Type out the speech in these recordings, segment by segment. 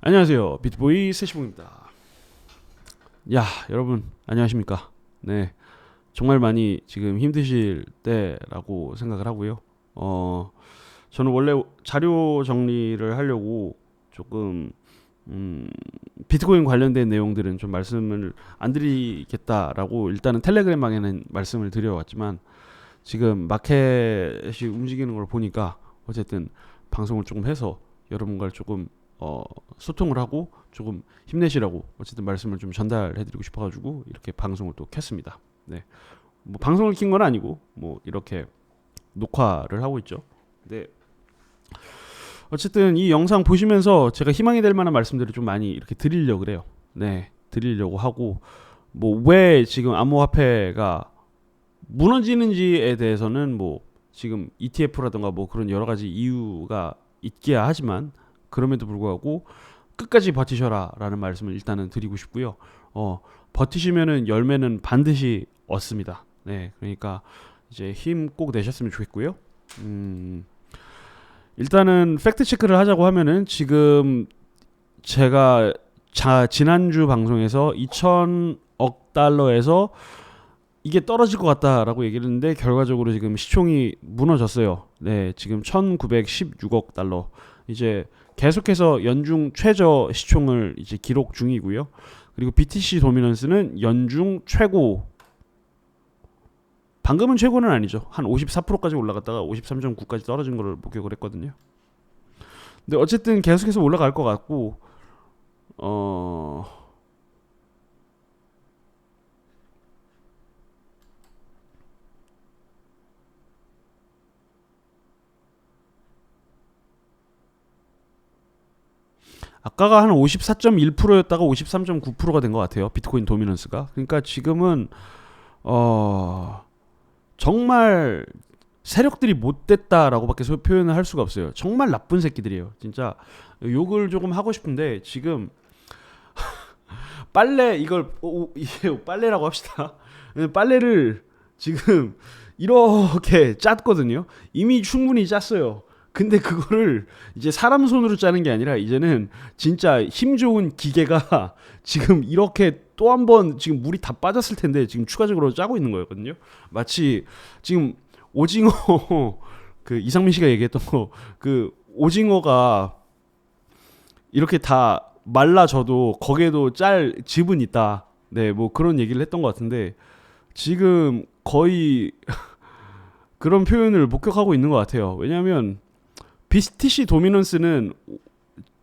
안녕하세요. 비트보이 세시봉입니다. 야, 여러분 안녕하십니까? 네, 정말 많이 지금 힘드실 때라고 생각을 하고요. 저는 원래 자료 정리를 하려고 조금 비트코인 관련된 내용들은 좀 말씀을 안 드리겠다라고 일단은 텔레그램방에는 말씀을 드려왔지만 지금 마켓이 움직이는 걸 보니까 어쨌든 방송을 조금 해서 여러분과 조금 소통을 하고 조금 힘내시라고 어쨌든 말씀을 좀 전달해드리고 싶어가지고 이렇게 방송을 또 켰습니다. 네, 뭐 방송을 킨 건 아니고 뭐 이렇게 녹화를 하고 있죠. 네, 어쨌든 이 영상 보시면서 제가 희망이 될 만한 말씀들을 좀 많이 이렇게 드리려고 그래요. 네, 드리려고 하고 뭐 왜 지금 암호화폐가 무너지는지에 대해서는 뭐 지금 ETF라든가 뭐 그런 여러 가지 이유가 있기야 하지만 그럼에도 불구하고 끝까지 버티셔라라는 말씀을 일단은 드리고 싶고요. 버티시면은 열매는 반드시 얻습니다. 네, 그러니까 이제 힘 꼭 내셨으면 좋겠고요. 일단은 팩트 체크를 하자고 하면은 지금 제가 지난주 방송에서 2천억 달러에서 이게 떨어질 것 같다라고 얘기를 했는데 결과적으로 지금 시총이 무너졌어요. 네, 지금 1916억 달러. 이제 계속해서 연중 최저 시총을 이제 기록 중이고요. 그리고 BTC 도미넌스는 연중 최고, 방금은 최고는 아니죠. 한 54%까지 올라갔다가 53.9까지 떨어진 걸 목격을 했거든요. 근데 어쨌든 계속해서 올라갈 것 같고 아까가 한 54.1%였다가 53.9%가 된 것 같아요. 비트코인 도미넌스가. 그러니까 지금은 정말 세력들이 못됐다라고밖에 표현을 할 수가 없어요. 정말 나쁜 새끼들이에요. 진짜 욕을 조금 하고 싶은데 지금 빨래 이걸 이게 빨래라고 합시다. 빨래를 지금 이렇게 짰거든요. 이미 충분히 짰어요. 근데 그거를 이제 사람 손으로 짜는 게 아니라 이제는 진짜 힘 좋은 기계가 지금 이렇게 또 한 번 지금 물이 다 빠졌을 텐데 지금 추가적으로 짜고 있는 거거든요. 마치 지금 오징어 그 이상민 씨가 얘기했던 거 그 오징어가 이렇게 다 말라져도 거기에도 짤 즙은 있다. 네, 뭐 그런 얘기를 했던 것 같은데 지금 거의 그런 표현을 목격하고 있는 것 같아요. 왜냐하면 BTC 도미넌스는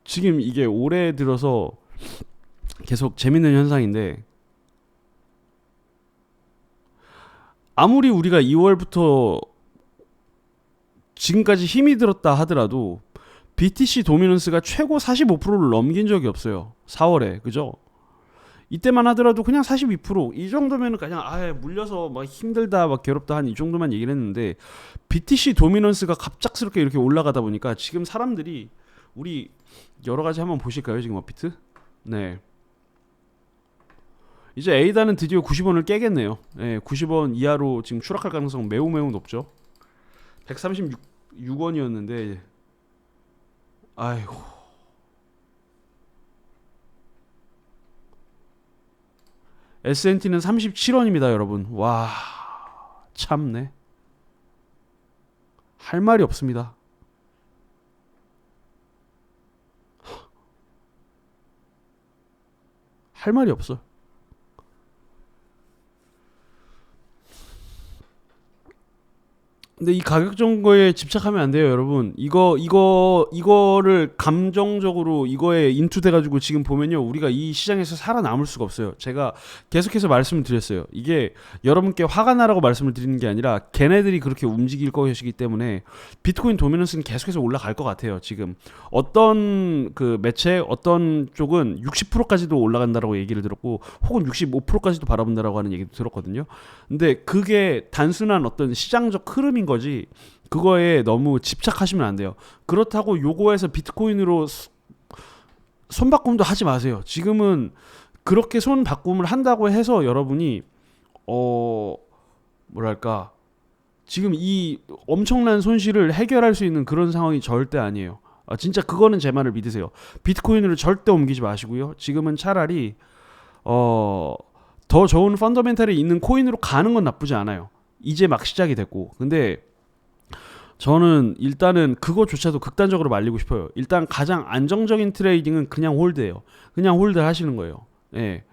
지금 이게 올해 들어서 계속 재밌는 현상인데 아무리 우리가 2월부터 지금까지 힘이 들었다 하더라도 BTC 도미넌스가 최고 45%를 넘긴 적이 없어요. 4월에 그죠? 이때만 하더라도 그냥 42%이 정도면 그냥 물려서 막 힘들다 막 괴롭다 한 이 정도만 얘기를 했는데 BTC 도미넌스가 갑작스럽게 이렇게 올라가다 보니까 지금 사람들이 우리 여러 가지 한번 보실까요? 지금 업비트? 네. 이제 에이다는 드디어 90원을 깨겠네요. 네, 90원 이하로 지금 추락할 가능성 매우 높죠. 136원이었는데 아이고 S&T는 37원입니다, 여러분. 와, 참네. 할 말이 없습니다. 할 말이 없어. 근데 이 가격 정거에 집착하면 안 돼요, 여러분. 이거를 감정적으로 이거에 인투돼가지고 지금 보면요, 우리가 이 시장에서 살아남을 수가 없어요. 제가 계속해서 말씀을 드렸어요. 이게 여러분께 화가 나라고 말씀을 드리는 게 아니라 걔네들이 그렇게 움직일 것이기 때문에 비트코인 도미넌스는 계속해서 올라갈 것 같아요. 지금 어떤 그 매체, 어떤 쪽은 60%까지도 올라간다라고 얘기를 들었고, 혹은 65%까지도 바라본다라고 하는 얘기도 들었거든요. 근데 그게 단순한 어떤 시장적 흐름인 거지 그거에 너무 집착하시면 안 돼요. 그렇다고 요거에서 비트코인으로 손바꿈도 하지 마세요. 지금은 그렇게 손바꿈을 한다고 해서 여러분이 뭐랄까 지금 이 엄청난 손실을 해결할 수 있는 그런 상황이 절대 아니에요. 진짜 그거는 제 말을 믿으세요. 비트코인으로 절대 옮기지 마시고요. 지금은 차라리 더 좋은 펀더멘탈이 있는 코인으로 가는 건 나쁘지 않아요. 이제 막 시작이 됐고. 근데 저는 일단은 그거조차도 극단적으로 말리고 싶어요. 일단 가장 안정적인 트레이딩은 그냥 홀드예요. 그냥 홀드 하시는 거예요. 예.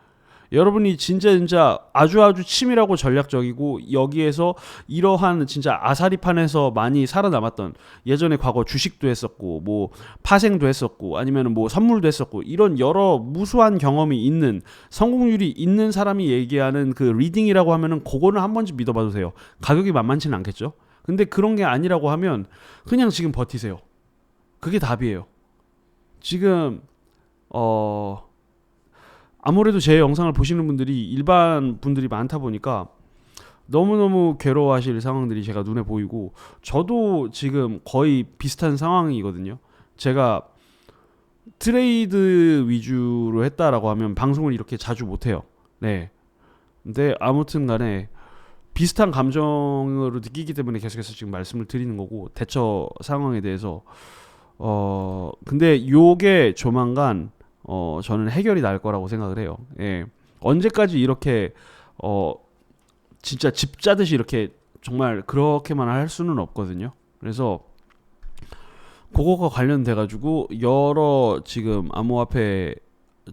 여러분이 진짜 아주 치밀하고 전략적이고 여기에서 이러한 진짜 아사리판에서 많이 살아남았던, 예전에 과거 주식도 했었고 뭐 파생도 했었고 아니면 뭐 선물도 했었고 이런 여러 무수한 경험이 있는, 성공률이 있는 사람이 얘기하는 그 리딩이라고 하면은 그거는 한 번쯤 믿어봐도 돼요. 가격이 만만치는 않겠죠. 근데 그런 게 아니라고 하면 그냥 지금 버티세요. 그게 답이에요. 지금 아무래도 제 영상을 보시는 분들이 일반 분들이 많다 보니까 너무너무 괴로워하실 상황들이 제가 눈에 보이고, 저도 지금 거의 비슷한 상황이거든요. 제가 트레이드 위주로 했다라고 하면 방송을 이렇게 자주 못해요. 네. 근데 아무튼 간에 비슷한 감정으로 느끼기 때문에 계속해서 지금 말씀을 드리는 거고, 대처 상황에 대해서 근데 요게 조만간 저는 해결이 날 거라고 생각을 해요. 예. 언제까지 이렇게 진짜 집 짜듯이 이렇게 정말 그렇게만 할 수는 없거든요. 그래서 그거가 관련돼 가지고 여러 지금 암호화폐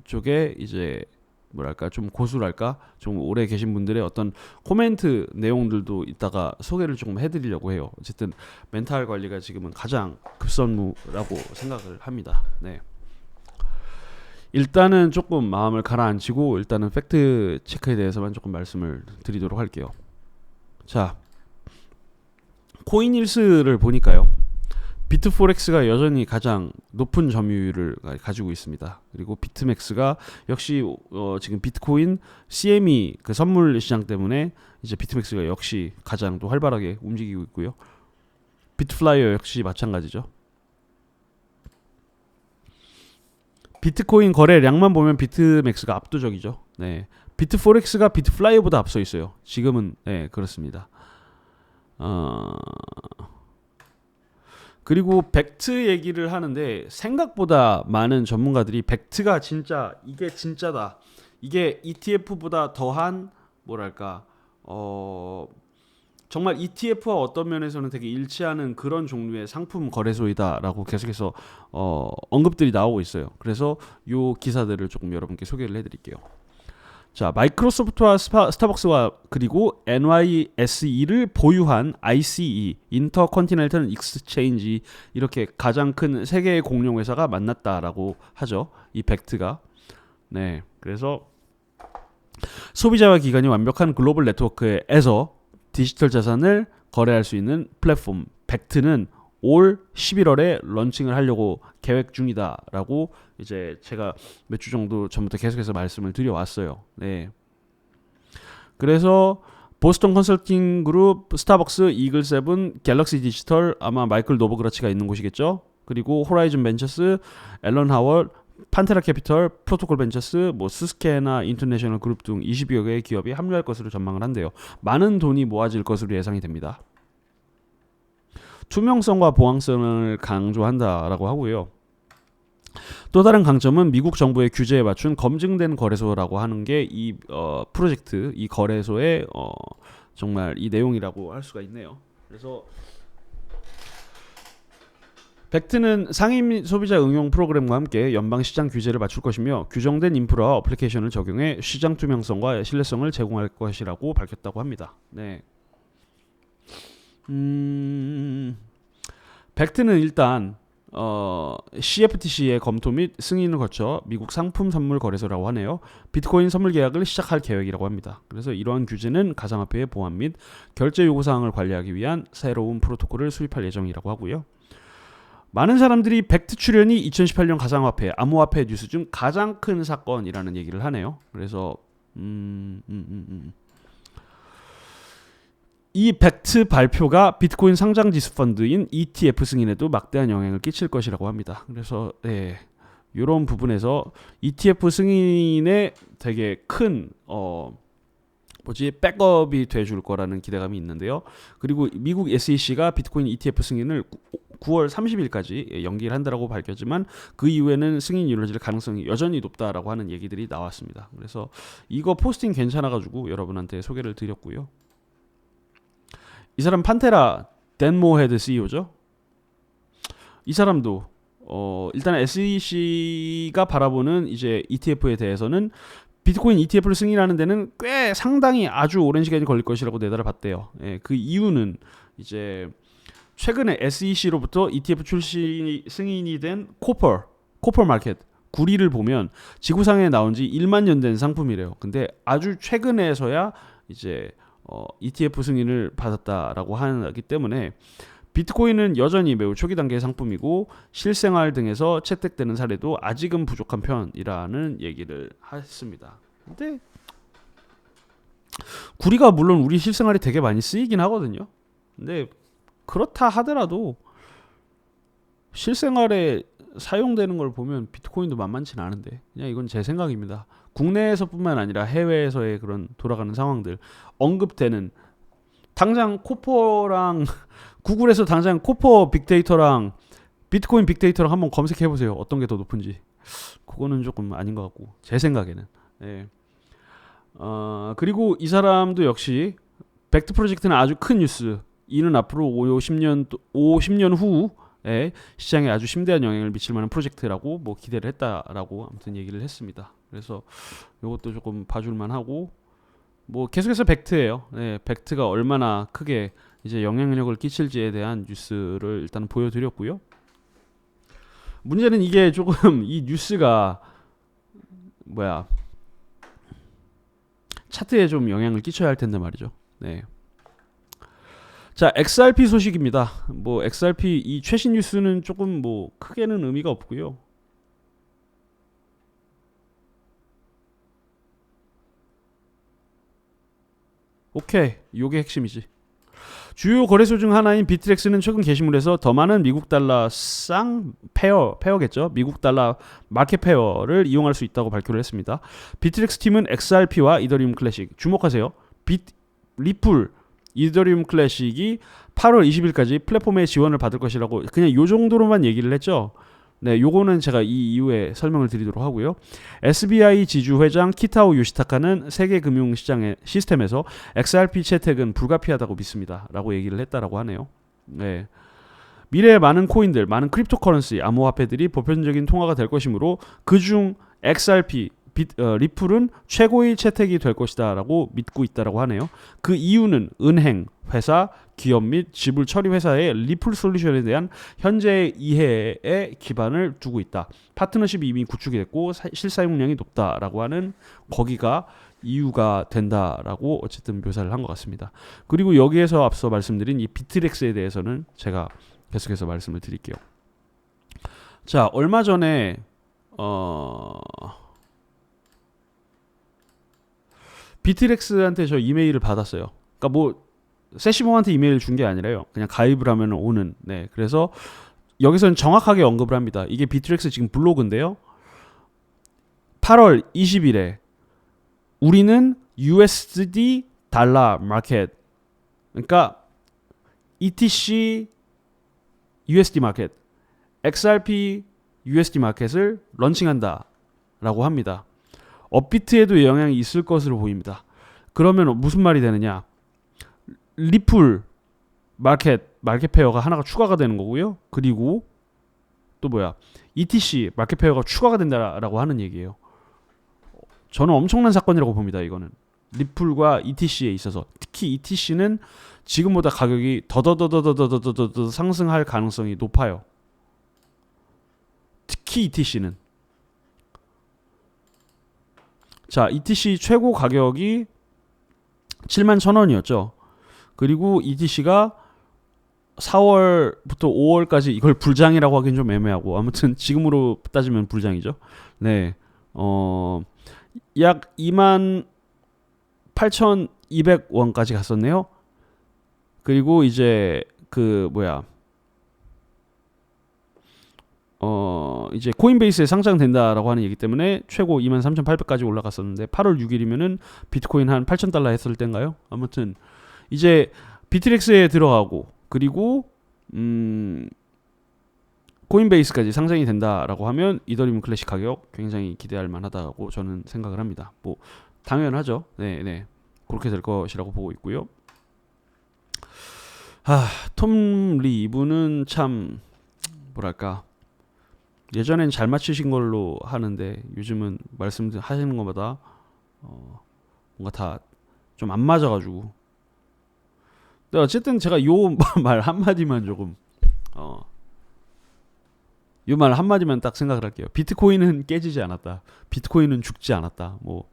쪽에 이제 뭐랄까 좀 고수랄까 좀 오래 계신 분들의 어떤 코멘트 내용들도 이따가 소개를 조금 해드리려고 해요. 어쨌든 멘탈 관리가 지금은 가장 급선무라고 생각을 합니다. 네. 일단은 조금 마음을 가라앉히고 일단은 팩트 체크에 대해서만 조금 말씀을 드리도록 할게요. 자, 코인힐스를 보니까요, 비트포렉스가 여전히 가장 높은 점유율을 가지고 있습니다. 그리고 비트맥스가 역시 지금 비트코인 CME 그 선물 시장 때문에 이제 비트맥스가 역시 가장 또 활발하게 움직이고 있고요. 비트플라이어 역시 마찬가지죠. 비트코인 거래량만 보면 비트맥스가 압도적이죠. 네. 비트포렉스가 비트플라이어보다 앞서 있어요. 지금은 네, 그렇습니다. 그리고 벡트 얘기를 하는데 생각보다 많은 전문가들이 벡트가 진짜 이게 진짜다, 이게 ETF보다 더한 뭐랄까 정말 ETF와 어떤 면에서는 되게 일치하는 그런 종류의 상품 거래소이다라고 계속해서 언급들이 나오고 있어요. 그래서 요 기사들을 조금 여러분께 소개를 해드릴게요. 자, 마이크로소프트와 스타벅스와 그리고 NYSE를 보유한 ICE, 인터컨티넨탈 익스체인지, 이렇게 가장 큰 세 개의 공룡 회사가 만났다라고 하죠. 이 벡트가. 네, 그래서 소비자와 기관이 완벽한 글로벌 네트워크에서 디지털 자산을 거래할 수 있는 플랫폼 벡트는 올 11월에 런칭을 하려고 계획 중이다라고 이제 제가 몇 주 정도 전부터 계속해서 말씀을 드려왔어요. 네. 그래서 보스턴 컨설팅 그룹, 스타벅스, 이글세븐, 갤럭시 디지털, 아마 마이클 노보그라치가 있는 곳이겠죠. 그리고 호라이즌 벤처스, 앨런 하월, 판테라 캐피털, 프로토콜 벤처스, 뭐 스스케나 인터내셔널 그룹 등 20여 개의 기업이 합류할 것으로 전망을 한대요. 많은 돈이 모아질 것으로 예상이 됩니다. 투명성과 보안성을 강조한다라고 하고요. 또 다른 강점은 미국 정부의 규제에 맞춘 검증된 거래소라고 하는 게 이 프로젝트, 이 거래소의 정말 이 내용이라고 할 수가 있네요. 그래서 벡트는 상임 소비자 응용 프로그램과 함께 연방 시장 규제를 맞출 것이며 규정된 인프라와 어플리케이션을 적용해 시장 투명성과 신뢰성을 제공할 것이라고 밝혔다고 합니다. 네. 벡트는 일단 CFTC의 검토 및 승인을 거쳐 미국 상품 선물 거래소라고 하네요. 비트코인 선물 계약을 시작할 계획이라고 합니다. 그래서 이러한 규제는 가상화폐의 보안 및 결제 요구 사항을 관리하기 위한 새로운 프로토콜을 수립할 예정이라고 하고요. 많은 사람들이 벡트 출연이 2018년 가상화폐, 암호화폐 뉴스 중 가장 큰 사건이라는 얘기를 하네요. 그래서 이 벡트 발표가 비트코인 상장 지수 펀드인 ETF 승인에도 막대한 영향을 끼칠 것이라고 합니다. 그래서 이런 부분에서 ETF 승인에 되게 큰 백업이 돼줄 거라는 기대감이 있는데요. 그리고 미국 SEC가 비트코인 ETF 승인을 9월 30일까지 연기를 한다라고 밝혔지만 그 이후에는 승인이 이루어질 가능성이 여전히 높다라고 하는 얘기들이 나왔습니다. 그래서 이거 포스팅 괜찮아가지고 여러분한테 소개를 드렸고요. 이 사람 판테라 댄 모헤드 CEO죠. 이 사람도 일단 SEC가 바라보는 이제 ETF에 대해서는 비트코인 ETF를 승인하는 데는 꽤 상당히 아주 오랜 시간이 걸릴 것이라고 내달아봤대요. 예, 그 이유는 이제 최근에 SEC로부터 ETF 출시 승인이 된 코퍼 마켓 구리를 보면 지구상에 나온 지 1만 년 된 상품이래요. 근데 아주 최근에서야 이제 ETF 승인을 받았다라고 하기 때문에 비트코인은 여전히 매우 초기 단계의 상품이고 실생활 등에서 채택되는 사례도 아직은 부족한 편이라는 얘기를 했습니다. 근데 구리가 물론 우리 실생활에 되게 많이 쓰이긴 하거든요. 근데 그렇다 하더라도 실생활에 사용되는 걸 보면 비트코인도 만만치는 않은데 그냥 이건 제 생각입니다. 국내에서뿐만 아니라 해외에서의 그런 돌아가는 상황들 언급되는 당장 코퍼랑 구글에서 당장 코퍼 빅데이터랑 비트코인 빅데이터랑 한번 검색해 보세요. 어떤 게 더 높은지. 그거는 조금 아닌 것 같고 제 생각에는. 예. 그리고 이 사람도 역시 벡트 프로젝트는 아주 큰 뉴스. 이는 앞으로 50년 후에 시장에 아주 심대한 영향을 미칠 만한 프로젝트라고 뭐 기대를 했다라고 아무튼 얘기를 했습니다. 그래서 이것도 조금 봐줄만 하고 뭐 계속해서 벡트예요. 네, 벡트가 얼마나 크게 이제 영향력을 끼칠지에 대한 뉴스를 일단 보여드렸고요. 문제는 이게 조금 이 뉴스가 차트에 좀 영향을 끼쳐야 할 텐데 말이죠. 네. 자, XRP 소식입니다. 뭐 XRP 이 최신 뉴스는 조금 뭐 크게는 의미가 없고요. 오케이, 요게 핵심이지. 주요 거래소 중 하나인 비트렉스는 최근 게시물에서 더 많은 미국 달러 페어겠죠. 미국 달러 마켓 페어를 이용할 수 있다고 발표를 했습니다. 비트렉스 팀은 XRP와 이더리움 클래식 주목하세요. 리플 이더리움 클래식이 8월 20일까지 플랫폼의 지원을 받을 것이라고 그냥 요 정도로만 얘기를 했죠. 네, 요거는 제가 이 이후에 설명을 드리도록 하고요. SBI 지주 회장 키타오 요시타카는 세계 금융 시장의 시스템에서 XRP 채택은 불가피하다고 믿습니다. 라고 얘기를 했다라고 하네요. 네. 미래의 많은 코인들, 많은 크립토커런시, 암호화폐들이 보편적인 통화가 될 것이므로 그중 XRP 리플은 최고의 채택이 될 것이다 라고 믿고 있다라고 하네요. 그 이유는 은행, 회사, 기업 및 지불 처리 회사의 리플 솔루션에 대한 현재의 이해에 기반을 두고 있다. 파트너십이 이미 구축이 됐고 실사용량이 높다라고 하는 거기가 이유가 된다라고 어쨌든 묘사를 한 것 같습니다. 그리고 여기에서 앞서 말씀드린 이 비트렉스에 대해서는 제가 계속해서 말씀을 드릴게요. 자, 얼마 전에 비트렉스한테 저 이메일을 받았어요. 그러니까 뭐 세시봉한테 이메일을 준 게 아니라요. 그냥 가입을 하면 오는. 네, 그래서 여기서는 정확하게 언급을 합니다. 이게 비트렉스 지금 블로그인데요. 8월 20일에 우리는 USD 달러 마켓, 그러니까 ETC USD 마켓, XRP USD 마켓을 런칭한다라고 합니다. 업비트에도 영향이 있을 것으로 보입니다. 그러면 무슨 말이 되느냐? 리플 마켓 페어가 하나가 추가가 되는 거고요. 그리고 또 ETC 마켓 페어가 추가가 된다라고 하는 얘기예요. 저는 엄청난 사건이라고 봅니다. 이거는 리플과 ETC에 있어서 특히 ETC는 지금보다 가격이 더더더더더더더더 상승할 가능성이 높아요. 특히 ETC는 자, ETC 최고 가격이 71,000원이었죠. 그리고 ETC가 4월부터 5월까지 이걸 불장이라고 하긴 좀 애매하고 아무튼 지금으로 따지면 불장이죠. 네, 약 28,200원까지 갔었네요. 그리고 이제 이제 코인베이스에 상장된다라고 하는 얘기 때문에 최고 23,800까지 올라갔었는데 8월 6일이면은 비트코인 한 8,000달러 했을 때인가요? 아무튼 이제 비트렉스에 들어가고 그리고 코인베이스까지 상장이 된다라고 하면 이더리움 클래식 가격 굉장히 기대할 만하다고 저는 생각을 합니다. 뭐 당연하죠. 네. 그렇게 될 것이라고 보고 있고요. 톰 리 이분은 참 뭐랄까 예전엔 잘 맞추신 걸로 하는데 요즘은 말씀하시는 것마다 뭔가 다 좀 안 맞아가지고. 근데 어쨌든 제가 요 말 한마디만 조금 요 말 한마디만 딱 생각을 할게요. 비트코인은 깨지지 않았다. 비트코인은 죽지 않았다. 뭐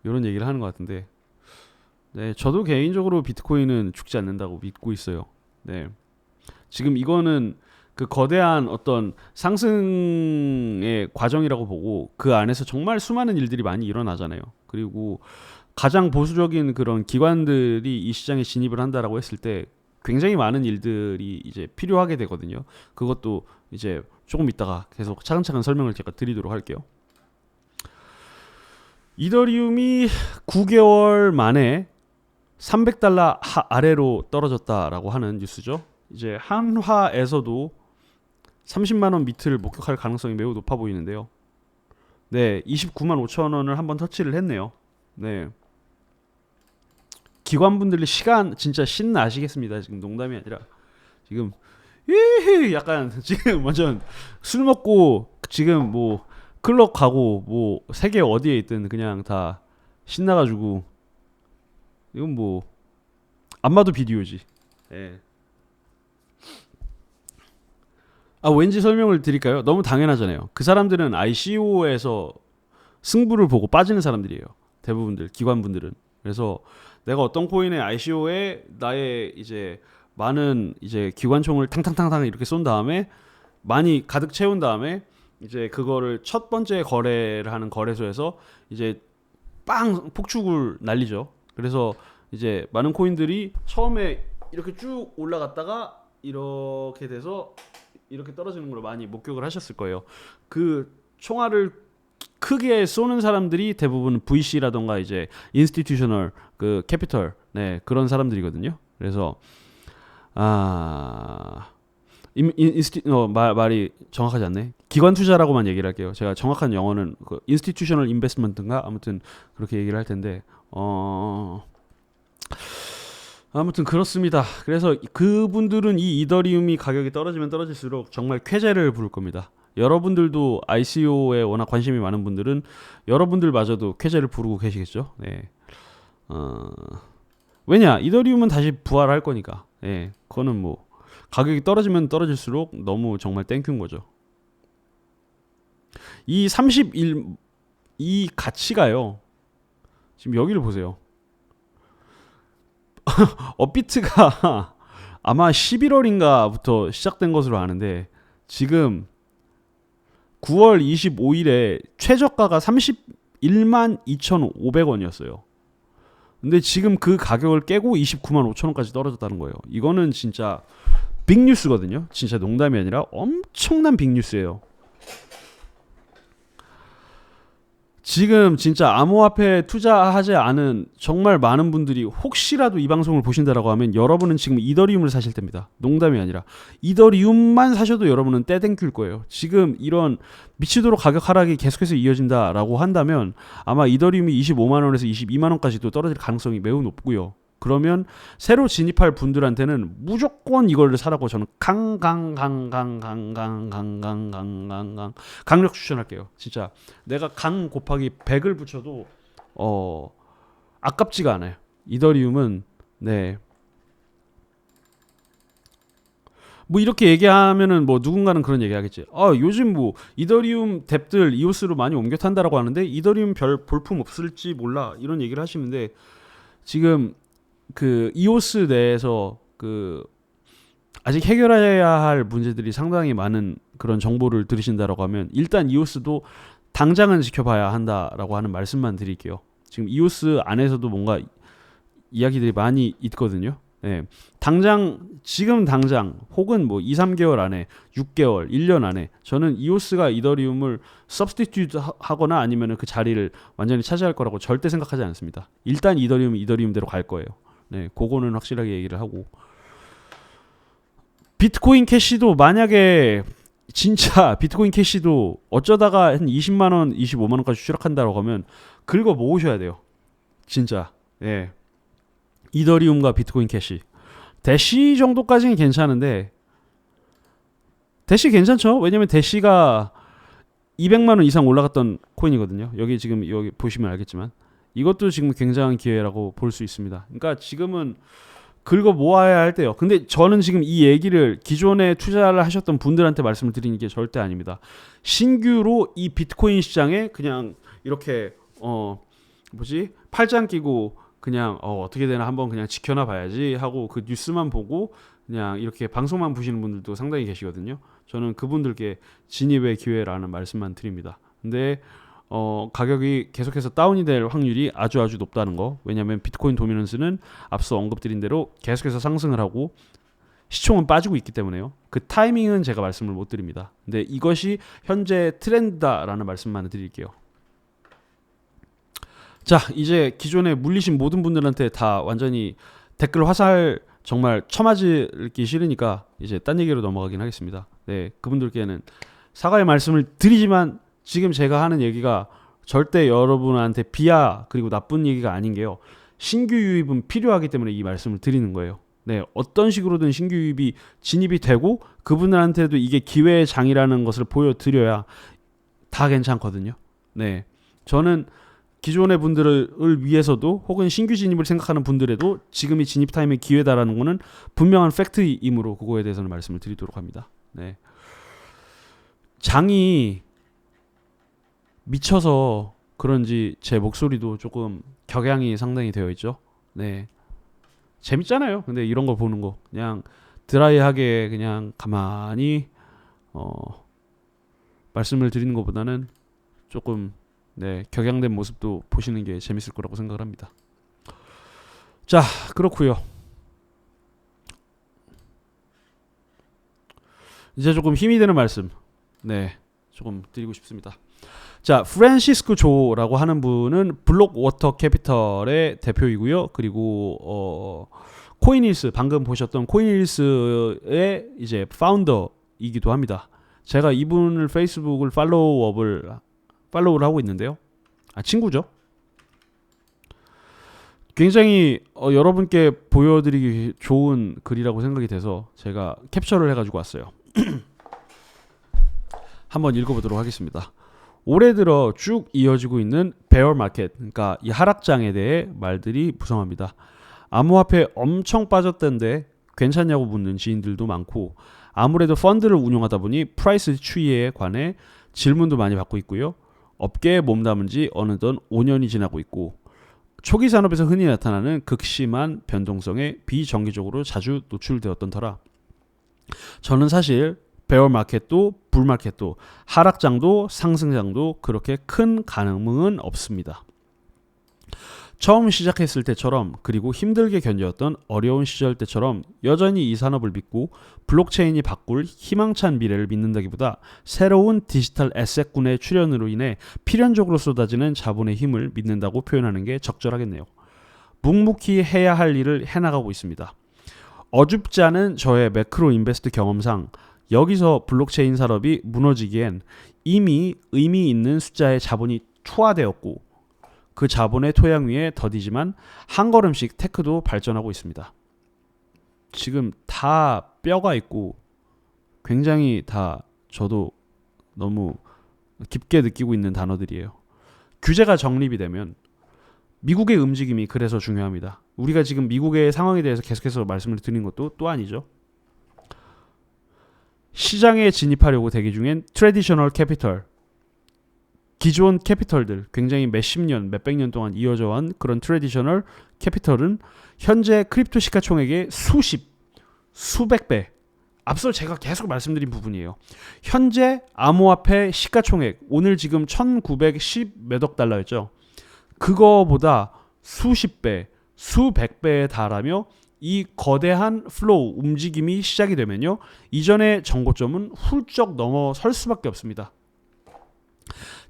이런 얘기를 하는 것 같은데, 네, 저도 개인적으로 비트코인은 죽지 않는다고 믿고 있어요. 네, 지금 이거는 그 거대한 어떤 상승의 과정이라고 보고 그 안에서 정말 수많은 일들이 많이 일어나잖아요. 그리고 가장 보수적인 그런 기관들이 이 시장에 진입을 한다라고 했을 때 굉장히 많은 일들이 이제 필요하게 되거든요. 그것도 이제 조금 있다가 계속 차근차근 설명을 제가 드리도록 할게요. 이더리움이 9개월 만에 300달러 아래로 떨어졌다라고 하는 뉴스죠. 이제 한화에서도 30만 원 밑을 목격할 가능성이 매우 높아 보이는데요. 네, 29만 5천 원을 한번 터치를 했네요. 네. 기관분들이 시간 진짜 신나시겠습니다. 지금 농담이 아니라 지금 약간 지금 완전 술 먹고 지금 뭐 클럽 가고 뭐 세계 어디에 있든 그냥 다 신나가지고 이건 뭐 안 봐도 비디오지. 예. 왠지 설명을 드릴까요? 너무 당연하잖아요. 그 사람들은 ICO에서 승부를 보고 빠지는 사람들이에요. 대부분들 기관분들은. 그래서 내가 어떤 코인의 ICO에 나의 이제 많은 이제 기관총을 탕탕탕탕 이렇게 쏜 다음에 많이 가득 채운 다음에 이제 그거를 첫 번째 거래를 하는 거래소에서 이제 빵 폭축을 날리죠. 그래서 이제 많은 코인들이 처음에 이렇게 쭉 올라갔다가 이렇게 돼서 이렇게 떨어지는 걸 많이 목격을 하셨을 거예요. 그 총알을 크게 쏘는 사람들이 대부분 VC라던가 이제 인스티튜셔널 그 캐피털 네 그런 사람들이거든요. 그래서 말이 정확하지 않네. 기관 투자라고만 얘기를 할게요. 제가 정확한 영어는 그 인스티튜셔널 인베스트먼트인가 아무튼 그렇게 얘기를 할 텐데 아무튼 그렇습니다. 그래서 그분들은 이 이더리움이 가격이 떨어지면 떨어질수록 정말 쾌재를 부를 겁니다. 여러분들도 ICO에 워낙 관심이 많은 분들은 여러분들마저도 쾌재를 부르고 계시겠죠. 네. 왜냐 이더리움은 다시 부활할 거니까. 네. 그거는 뭐 가격이 떨어지면 떨어질수록 너무 정말 땡큐인 거죠. 이 31, 이 가치가요. 지금 여기를 보세요. 업비트가 아마 11월인가부터 시작된 것으로 아는데 지금 9월 25일에 최저가가 31만 2,500원이었어요. 근데 지금 그 가격을 깨고 29만 5천 원까지 떨어졌다는 거예요. 이거는 진짜 빅뉴스거든요. 진짜 농담이 아니라 엄청난 빅뉴스예요. 지금 진짜 암호화폐에 투자하지 않은 정말 많은 분들이 혹시라도 이 방송을 보신다라고 하면 여러분은 지금 이더리움을 사실 때입니다. 농담이 아니라 이더리움만 사셔도 여러분은 떼땡큐일 거예요. 지금 이런 미치도록 가격 하락이 계속해서 이어진다라고 한다면 아마 이더리움이 25만 원에서 22만 원까지도 떨어질 가능성이 매우 높고요. 그러면 새로 진입할 분들한테는 무조건 이걸 사라고 저는 강력 추천할게요. 진짜 내가 강 곱하기 100을 붙여도 아깝지가 않아요. 이더리움은 네. 뭐 이렇게 얘기하면은 뭐 누군가는 그런 얘기하겠지. 요즘 뭐 이더리움 뎁들 이오스로 많이 옮겨 탄다라고 하는데 이더리움 별 볼품 없을지 몰라 이런 얘기를 하시는데 지금 그 이오스 내에서 그 아직 해결해야 할 문제들이 상당히 많은 그런 정보를 들으신다라고 하면 일단 이오스도 당장은 지켜봐야 한다라고 하는 말씀만 드릴게요. 지금 이오스 안에서도 뭔가 이야기들이 많이 있거든요. 예. 지금 당장 혹은 뭐 2, 3개월 안에 6개월, 1년 안에 저는 이오스가 이더리움을 서브스티튜트 하거나 아니면 그 자리를 완전히 차지할 거라고 절대 생각하지 않습니다. 일단 이더리움은 이더리움대로 갈 거예요. 네, 그거는 확실하게 얘기를 하고 비트코인 캐시도 만약에 진짜 비트코인 캐시도 어쩌다가 한 20만 원, 25만 원까지 추락한다고 하면 긁어 모으셔야 돼요. 진짜. 예. 이더리움과 비트코인 캐시. 대시 정도까지는 괜찮은데 대시 괜찮죠? 왜냐면 대시가 200만 원 이상 올라갔던 코인이거든요. 여기 지금 여기 보시면 알겠지만 이것도 지금 굉장한 기회라고 볼 수 있습니다. 그러니까 지금은 긁어 모아야 할 때요. 근데 저는 지금 이 얘기를 기존에 투자를 하셨던 분들한테 말씀을 드리는 게 절대 아닙니다. 신규로 이 비트코인 시장에 그냥 이렇게 팔짱 끼고 그냥 어떻게 되나 한번 그냥 지켜나 봐야지 하고 그 뉴스만 보고 그냥 이렇게 방송만 보시는 분들도 상당히 계시거든요. 저는 그분들께 진입의 기회라는 말씀만 드립니다. 근데 가격이 계속해서 다운이 될 확률이 아주 높다는 거. 왜냐하면 비트코인 도미넌스는 앞서 언급드린 대로 계속해서 상승을 하고 시총은 빠지고 있기 때문에요. 그 타이밍은 제가 말씀을 못 드립니다. 근데 이것이 현재 트렌드다라는 말씀만 드릴게요. 자, 이제 기존에 물리신 모든 분들한테 다 완전히 댓글 화살 정말 처맞기 싫으니까 이제 딴 얘기로 넘어가긴 하겠습니다. 네, 그분들께는 사과의 말씀을 드리지만 지금 제가 하는 얘기가 절대 여러분한테 비하 그리고 나쁜 얘기가 아닌 게요. 신규 유입은 필요하기 때문에 이 말씀을 드리는 거예요. 네, 어떤 식으로든 신규 유입이 진입이 되고 그분들한테도 이게 기회의 장이라는 것을 보여드려야 다 괜찮거든요. 네, 저는 기존의 분들을 위해서도 혹은 신규 진입을 생각하는 분들에도 지금이 진입 타임의 기회다라는 거는 분명한 팩트이므로 그거에 대해서는 말씀을 드리도록 합니다. 네. 장이 미쳐서 그런지 제 목소리도 조금 격양이 상당히 되어 있죠. 네. 재밌잖아요. 근데 이런 거 보는 거 그냥 드라이하게 그냥 가만히 말씀을 드리는 것보다는 조금 격양된 모습도 보시는 게 재밌을 거라고 생각을 합니다. 자, 그렇고요. 이제 조금 힘이 되는 말씀 조금 드리고 싶습니다. 자, 프란시스코 조라고 하는 분은 블록워터 캐피털의 대표이고요. 그리고 코인힐스 방금 보셨던 코인힐스의 이제 파운더이기도 합니다. 제가 이분을 페이스북을 팔로우를 하고 있는데요. 친구죠. 굉장히 여러분께 보여드리기 좋은 글이라고 생각이 돼서 제가 캡처를 해가지고 왔어요. 한번 읽어보도록 하겠습니다. 올해 들어 쭉 이어지고 있는 베어 마켓, 그러니까 이 하락장에 대해 말들이 무성합니다. 암호화폐 엄청 빠졌던데 괜찮냐고 묻는 지인들도 많고 아무래도 펀드를 운용하다 보니 프라이스 추이에 관해 질문도 많이 받고 있고요. 업계에 몸담은 지 어느덧 5년이 지나고 있고 초기 산업에서 흔히 나타나는 극심한 변동성에 비정기적으로 자주 노출되었던 터라 저는 사실 베어 마켓도 불 마켓도 하락장도 상승장도 그렇게 큰 가능성은 없습니다. 처음 시작했을 때처럼 그리고 힘들게 견뎠던 어려운 시절 때처럼 여전히 이 산업을 믿고 블록체인이 바꿀 희망찬 미래를 믿는다기보다 새로운 디지털 에셋군의 출현으로 인해 필연적으로 쏟아지는 자본의 힘을 믿는다고 표현하는 게 적절하겠네요. 묵묵히 해야 할 일을 해나가고 있습니다. 어줍지 않은 저의 매크로 인베스트 경험상 여기서 블록체인 산업이 무너지기엔 이미 의미 있는 숫자의 자본이 투하되었고 그 자본의 토양 위에 더디지만 한 걸음씩 테크도 발전하고 있습니다. 지금 다 뼈가 있고 굉장히 다 저도 너무 깊게 느끼고 있는 단어들이에요. 규제가 정립이 되면 미국의 움직임이 그래서 중요합니다. 우리가 지금 미국의 상황에 대해서 계속해서 말씀을 드린 것도 또 아니죠. 시장에 진입하려고 대기 중인 트래디셔널 캐피털, 기존 캐피털들, 굉장히 몇십 년, 몇백 년 동안 이어져 온 그런 트래디셔널 캐피털은 현재 크립토 시가총액의 수백 배, 앞서 제가 계속 말씀드린 부분이에요. 현재 암호화폐 시가총액, 오늘 지금 1910 몇억 달러였죠. 그거보다 수십 배, 수백 배에 달하며 이 거대한 플로우 움직임이 시작이 되면요, 이전의 정고점은 훌쩍 넘어설 수밖에 없습니다.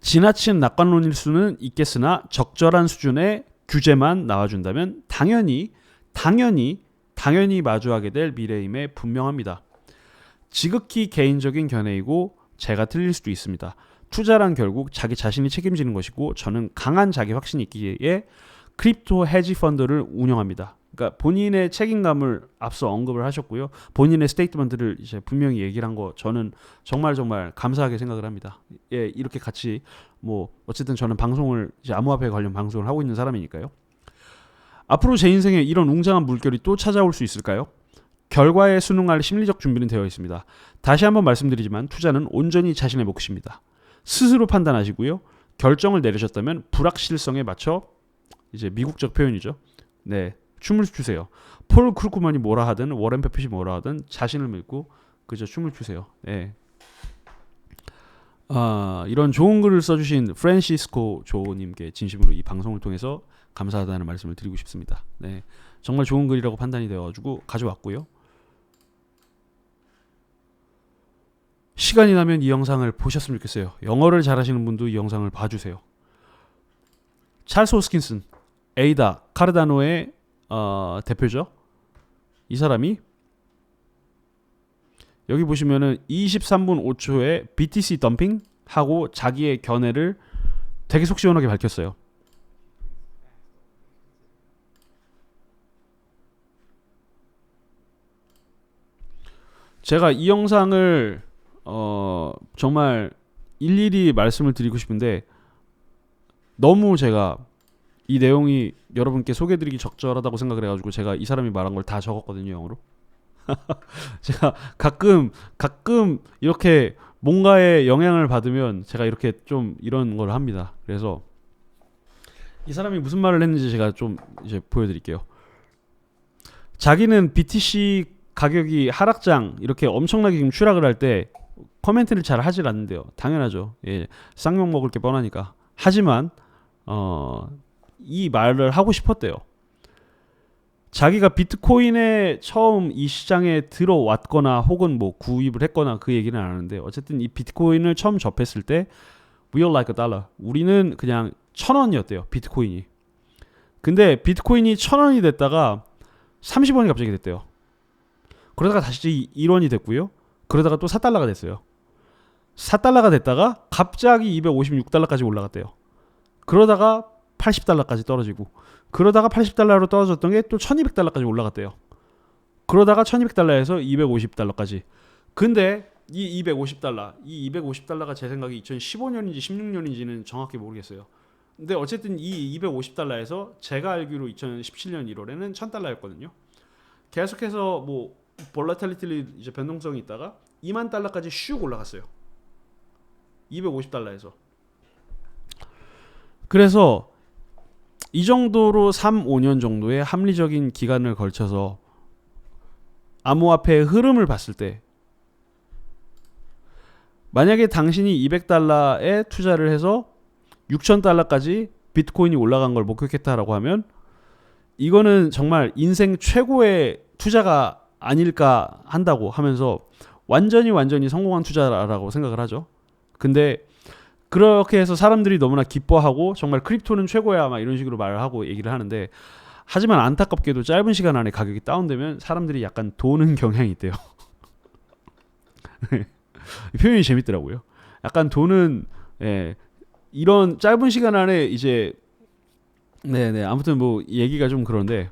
지나친 낙관론일 수는 있겠으나 적절한 수준의 규제만 나와준다면 당연히 마주하게 될 미래임에 분명합니다. 지극히 개인적인 견해이고 제가 틀릴 수도 있습니다. 투자란 결국 자기 자신이 책임지는 것이고 저는 강한 자기 확신이 있기에 크립토 헤지 펀드를 운영합니다. 그러니까 본인의 책임감을 앞서 언급을 하셨고요. 본인의 스테이트먼트를 이제 분명히 얘기를 한 거 저는 정말 감사하게 생각을 합니다. 예, 이렇게 같이 뭐 어쨌든 저는 방송을 이제 암호화폐 관련 방송을 하고 있는 사람이니까요. 앞으로 제 인생에 이런 웅장한 물결이 또 찾아올 수 있을까요? 결과에 순응할 심리적 준비는 되어 있습니다. 다시 한번 말씀드리지만 투자는 온전히 자신의 몫입니다. 스스로 판단하시고요. 결정을 내리셨다면 불확실성에 맞춰 이제 미국적 표현이죠. 네, 춤을 추세요. 폴 크루크만이 뭐라 하든 워렌 버핏이 뭐라 하든 자신을 믿고 그저 춤을 추세요. 네. 이런 좋은 글을 써주신 프란시스코 조님께 진심으로 이 방송을 통해서 감사하다는 말씀을 드리고 싶습니다. 네, 정말 좋은 글이라고 판단이 되어가지고 가져왔고요. 시간이 나면 이 영상을 보셨으면 좋겠어요. 영어를 잘하시는 분도 이 영상을 봐주세요. 찰스 호스킨슨, 에이다 카르다노의 대표죠. 이 사람이 여기 보시면은 23분 5초에 BTC 덤핑 하고 자기의 견해를 되게 속 시원하게 밝혔어요. 제가 이 영상을 정말 일일이 말씀을 드리고 싶은데 너무 제가 이 내용이 여러분께 소개해드리기 적절하다고 생각을 해가지고 제가 이 사람이 말한 걸 다 적었거든요, 영어로. 제가 가끔 이렇게 뭔가에 영향을 받으면 제가 이렇게 좀 이런 걸 합니다. 그래서 이 사람이 무슨 말을 했는지 제가 좀 이제 보여드릴게요. 자기는 BTC 가격이 하락장 이렇게 엄청나게 지금 추락을 할 때 코멘트를 잘 하질 않는데요. 당연하죠. 예, 쌍욕 먹을 게 뻔하니까. 하지만 이 말을 하고 싶었대요. 자기가 비트코인에 처음 이 시장에 들어왔거나 혹은 뭐 구입을 했거나 그 얘기는 안 하는데 어쨌든 이 비트코인을 처음 접했을 때 we are like a dollar. 우리는 그냥 1,000원이었대요. 비트코인이. 근데 비트코인이 1,000원이 됐다가 30원이 갑자기 됐대요. 그러다가 다시 1원이 됐고요. 그러다가 또 4달러가 됐어요. 4달러가 됐다가 갑자기 256달러까지 올라갔대요. 그러다가 80달러까지 떨어지고 그러다가 80달러로 떨어졌던 게 또 1200달러까지 올라갔대요. 그러다가 1200달러에서 250달러까지. 근데 이 250달러가 제 생각에 2015년인지 16년인지는 정확히 모르겠어요. 근데 어쨌든 이 250달러에서 제가 알기로 2017년 1월에는 1000달러였거든요. 계속해서 뭐 볼라탈리티 이제 변동성이 있다가 2만 달러까지 슉 올라갔어요. 250달러에서. 그래서 이 정도로 3, 5년 정도의 합리적인 기간을 걸쳐서 암호화폐의 흐름을 봤을 때 만약에 당신이 200달러에 투자를 해서 6000달러까지 비트코인이 올라간 걸 목격했다라고 하면 이거는 정말 인생 최고의 투자가 아닐까 한다고 하면서 완전히 성공한 투자라고 생각을 하죠. 근데 그렇게 해서 사람들이 너무나 기뻐하고 정말 크립토는 최고야 막 이런 식으로 말을 하고 얘기를 하는데 하지만 안타깝게도 짧은 시간 안에 가격이 다운되면 사람들이 약간 도는 경향이 있대요. 표현이 재밌더라고요. 약간 도는 이런 짧은 시간 안에 이제 네네 아무튼 뭐 얘기가 좀 그런데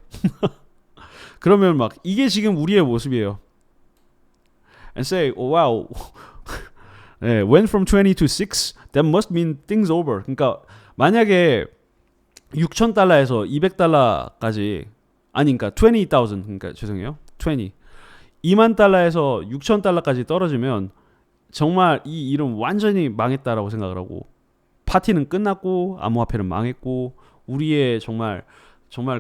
그러면 막 이게 지금 우리의 모습이에요. And say, oh, wow, went from 20 to 6, that must mean things over. 그러니까 만약에 6,000달러에서 200달러까지 아니 그러니까 20,000 그러니까 죄송해요. 2만 달러에서 6,000달러까지 떨어지면 정말 이 일은 완전히 망했다라고 생각을 하고 파티는 끝났고 암호화폐는 망했고 우리의 정말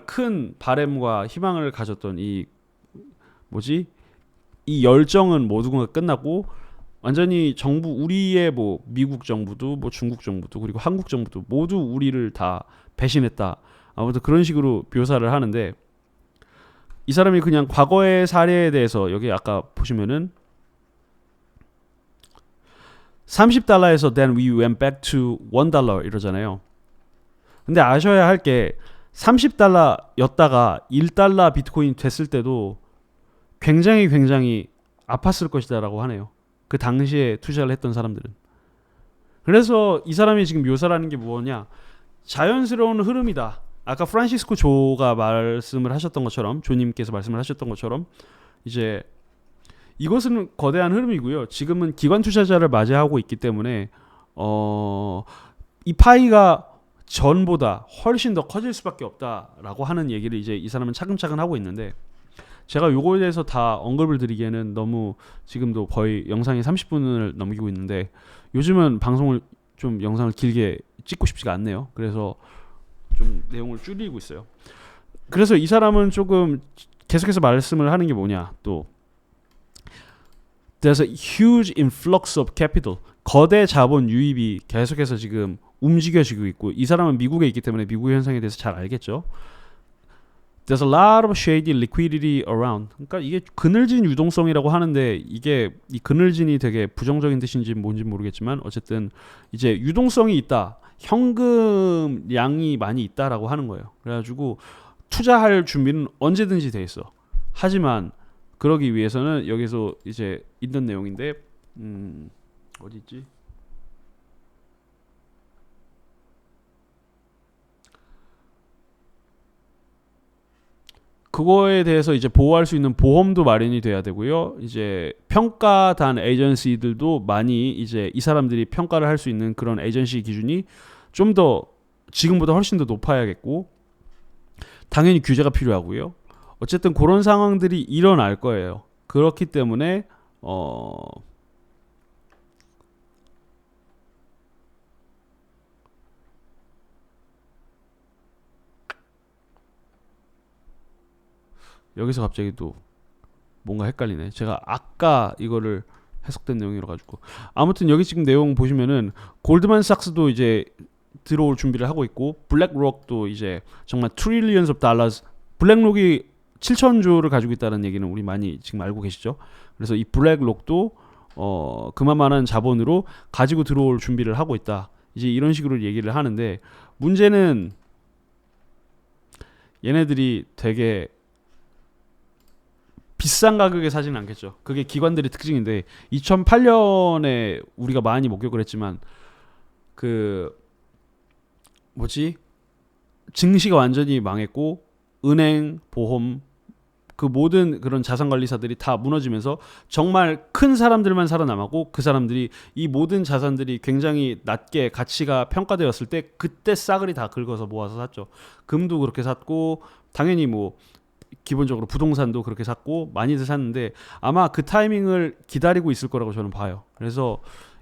큰 바램과 희망을 가졌던 이 열정은 모두가 끝났고 완전히 정부 우리의 뭐 미국 정부도 뭐 중국 정부도 그리고 한국 정부도 모두 우리를 다 배신했다. 아무튼 그런 식으로 묘사를 하는데 이 사람이 그냥 과거의 사례에 대해서 여기 아까 보시면은 30달러에서 then we went back to $1 이러잖아요. 근데 아셔야 할 게 30달러였다가 1달러 비트코인 됐을 때도 굉장히 아팠을 것이다라고 하네요. 그 당시에 투자를 했던 사람들은. 그래서 이 사람이 지금 묘사라는 게 뭐냐? 자연스러운 흐름이다. 아까 프란시스코 조가 말씀을 하셨던 것처럼, 조님께서 말씀을 하셨던 것처럼 이제 이것은 거대한 흐름이고요. 지금은 기관 투자자를 맞이하고 있기 때문에 이 파이가 전보다 훨씬 더 커질 수밖에 없다라고 하는 얘기를 이제 이 사람은 차근차근 하고 있는데, 제가 요거에 대해서 다 언급을 드리기에는 너무 지금도 거의 영상이 30분을 넘기고 있는데, 요즘은 방송을 좀 영상을 길게 찍고 싶지가 않네요. 그래서 좀 내용을 줄이고 있어요. 그래서 이 사람은 조금 계속해서 말씀을 하는 게 뭐냐, 또 There's a huge influx of capital. 거대 자본 유입이 계속해서 지금 움직여지고 있고, 이 사람은 미국에 있기 때문에 미국의 현상에 대해서 잘 알겠죠. There's a lot of shady liquidity around. 그러니까 이게 그늘진 유동성이라고 하는데, 이게 이 그늘진이 되게 부정적인 뜻인지 뭔지 모르겠지만 어쨌든 이제 유동성이 있다, 현금량이 많이 있다라고 하는 거예요. 그래가지고 투자할 준비는 언제든지 돼 있어. 하지만 그러기 위해서는 여기서 이제 있는 내용인데, 어디 있지? 그거에 대해서 이제 보호할 수 있는 보험도 마련이 돼야 되고요. 이제 평가단 에이전시들도 많이 이제 이 사람들이 평가를 할 수 있는 그런 에이전시 기준이 좀 더 지금보다 훨씬 더 높아야겠고, 당연히 규제가 필요하고요. 어쨌든 그런 상황들이 일어날 거예요. 그렇기 때문에 여기서 갑자기 또 뭔가 헷갈리네. 제가 아까 이거를 해석된 내용이라 가지고. 아무튼 여기 지금 내용 보시면은 골드만삭스도 이제 들어올 준비를 하고 있고, 블랙록도 이제 정말 trillions of dollars, 블랙록이 7천조를 가지고 있다는 얘기는 우리 많이 지금 알고 계시죠. 그래서 이 블랙록도 그만한 자본으로 가지고 들어올 준비를 하고 있다, 이제 이런 식으로 얘기를 하는데, 문제는 얘네들이 되게 비싼 가격에 사지는 않겠죠. 그게 기관들의 특징인데, 2008년에 우리가 많이 목격을 했지만 그 뭐지, 증시가 완전히 망했고 은행, 보험, 그 모든 그런 자산관리사들이 다 무너지면서 정말 큰 사람들만 살아남았고, 그 사람들이 이 모든 자산들이 굉장히 낮게 가치가 평가되었을 때 그때 싸그리 다 긁어서 모아서 샀죠. 금도 그렇게 샀고, 당연히 뭐 기본적으로 부동산도 그렇게 샀고 많이들 샀는데, 아마 그 타이밍을 기다리고 있을 거라고 저는 봐요. 그래서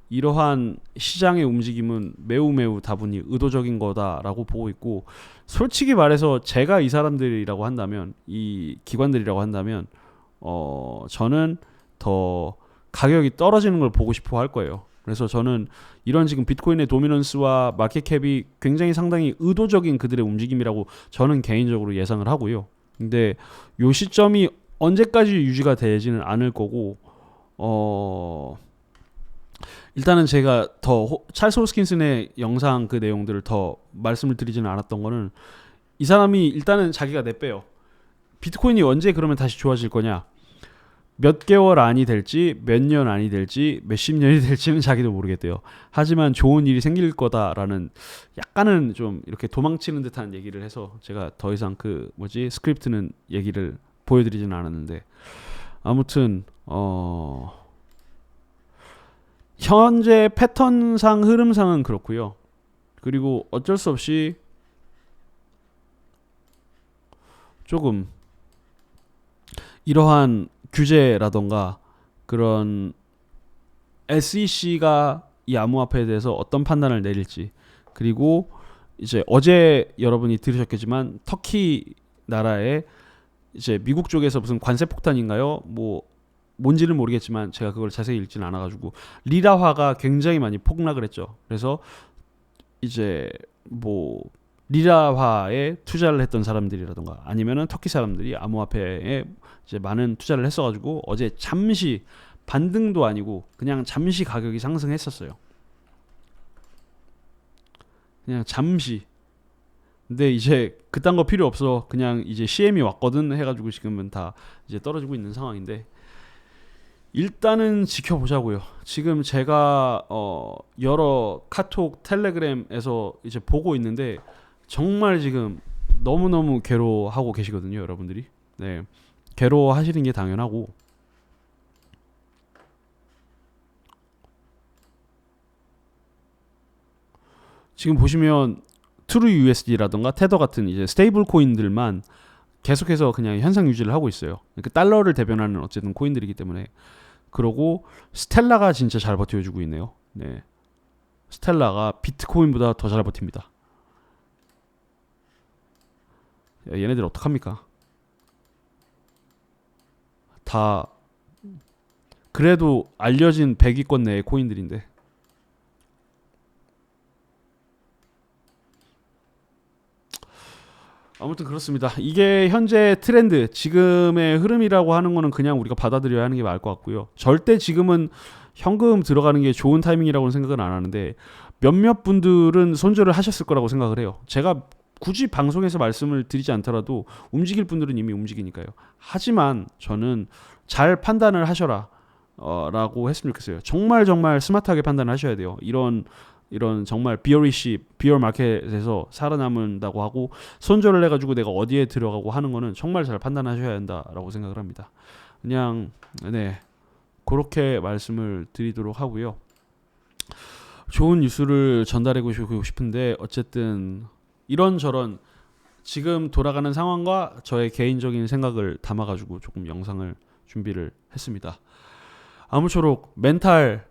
이러한 시장의 움직임은 매우 다분히 의도적인 거다라고 보고 있고, 솔직히 말해서 제가 이 사람들이라고 한다면, 이 기관들이라고 한다면 저는 더 가격이 떨어지는 걸 보고 싶어 할 거예요. 그래서 저는 이런 지금 비트코인의 도미넌스와 마켓캡이 굉장히 상당히 의도적인 그들의 움직임이라고 저는 개인적으로 예상을 하고요. 근데 요 시점이 언제까지 유지가 되지는 않을 거고, 일단은 제가 더 찰스 호스킨슨의 영상 그 내용들을 더 말씀을 드리지는 않았던 거는, 이 사람이 일단은 자기가 내빼요. 비트코인이 언제 그러면 다시 좋아질 거냐, 몇 개월 안이 될지 몇 년 안이 될지 몇십 년이 될지는 자기도 모르겠대요. 하지만 좋은 일이 생길 거다라는 약간은 좀 이렇게 도망치는 듯한 얘기를 해서 제가 더 이상 그 뭐지 스크립트는 얘기를 보여드리지는 않았는데, 아무튼 현재 패턴상 흐름상은 그렇고요. 그리고 어쩔 수 없이 조금 이러한 규제라던가 그런 SEC가 이 암호화폐에 대해서 어떤 판단을 내릴지, 그리고 이제 어제 여러분이 들으셨겠지만 터키 나라에 이제 미국 쪽에서 무슨 관세 폭탄인가요? 뭐 뭔지는 모르겠지만 제가 그걸 자세히 읽지는 않아가지고 리라화가 굉장히 많이 폭락을 했죠. 그래서 이제 뭐 리라화에 투자를 했던 사람들이라던가 아니면은 터키 사람들이 암호화폐에 이제 많은 투자를 했어가지고 어제 잠시 반등도 아니고 그냥 잠시 가격이 상승했었어요. 그냥 잠시. 근데 이제 그딴 거 필요 없어. 그냥 이제 CM이 왔거든 해가지고 지금은 다 이제 떨어지고 있는 상황인데 일단은 지켜보자고요. 지금 제가 여러 카톡, 텔레그램에서 이제 보고 있는데 정말 지금 너무너무 괴로워하고 계시거든요, 여러분들이. 네, 괴로워하시는 게 당연하고 지금 보시면 트루 USD라던가 테더 같은 이제 스테이블 코인들만 계속해서 그냥 현상 유지를 하고 있어요. 그러니까 달러를 대변하는 어쨌든 코인들이기 때문에. 그러고 스텔라가 진짜 잘 버텨주고 있네요. 네, 스텔라가 비트코인보다 더 잘 버팁니다. 야, 얘네들 어떡합니까? 다 그래도 알려진 100위권 내의 코인들인데. 아무튼 그렇습니다. 이게 현재 트렌드, 지금의 흐름이라고 하는 거는 그냥 우리가 받아들여야 하는 게 맞을 것 같고요. 절대 지금은 현금 들어가는 게 좋은 타이밍이라고는 생각은 안 하는데 몇몇 분들은 손절을 하셨을 거라고 생각을 해요. 제가 굳이 방송에서 말씀을 드리지 않더라도 움직일 분들은 이미 움직이니까요. 하지만 저는 잘 판단을 하셔라 라고 했으면 좋겠어요. 정말 정말 스마트하게 판단을 하셔야 돼요. 이런 정말 비어리시 비어 마켓에서 살아남는다고 하고 손절을 해가지고 내가 어디에 들어가고 하는 거는 정말 잘 판단하셔야 한다라고 생각을 합니다. 그냥 네, 그렇게 말씀을 드리도록 하고요. 좋은 뉴스를 전달해주고 싶은데 어쨌든 이런저런 지금 돌아가는 상황과 저의 개인적인 생각을 담아가지고 조금 영상을 준비를 했습니다. 아무쪼록 멘탈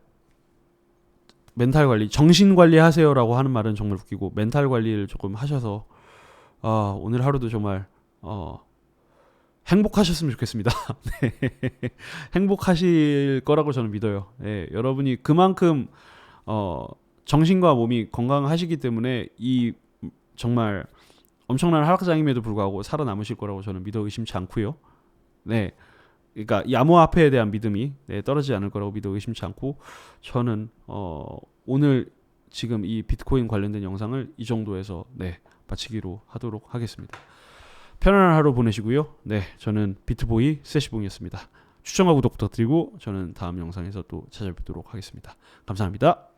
관리, 정신 관리하세요라고 하는 말은 정말 웃기고 멘탈 관리를 조금 하셔서 오늘 하루도 정말 행복하셨으면 좋겠습니다. 네. 행복하실 거라고 저는 믿어요. 네, 여러분이 그만큼 정신과 몸이 건강하시기 때문에 이 정말 엄청난 하락장임에도 불구하고 살아남으실 거라고 저는 믿어 의심치 않고요. 네. 그러니까 암호화폐에 대한 믿음이 떨어지지 않을 거라고 믿어 의심치 않고 저는 오늘 지금 이 비트코인 관련된 영상을 이 정도에서 마치기로 하도록 하겠습니다. 편안한 하루 보내시고요. 네, 저는 비트보이 세시봉이었습니다. 추천과 구독 부탁드리고 저는 다음 영상에서 또 찾아뵙도록 하겠습니다. 감사합니다.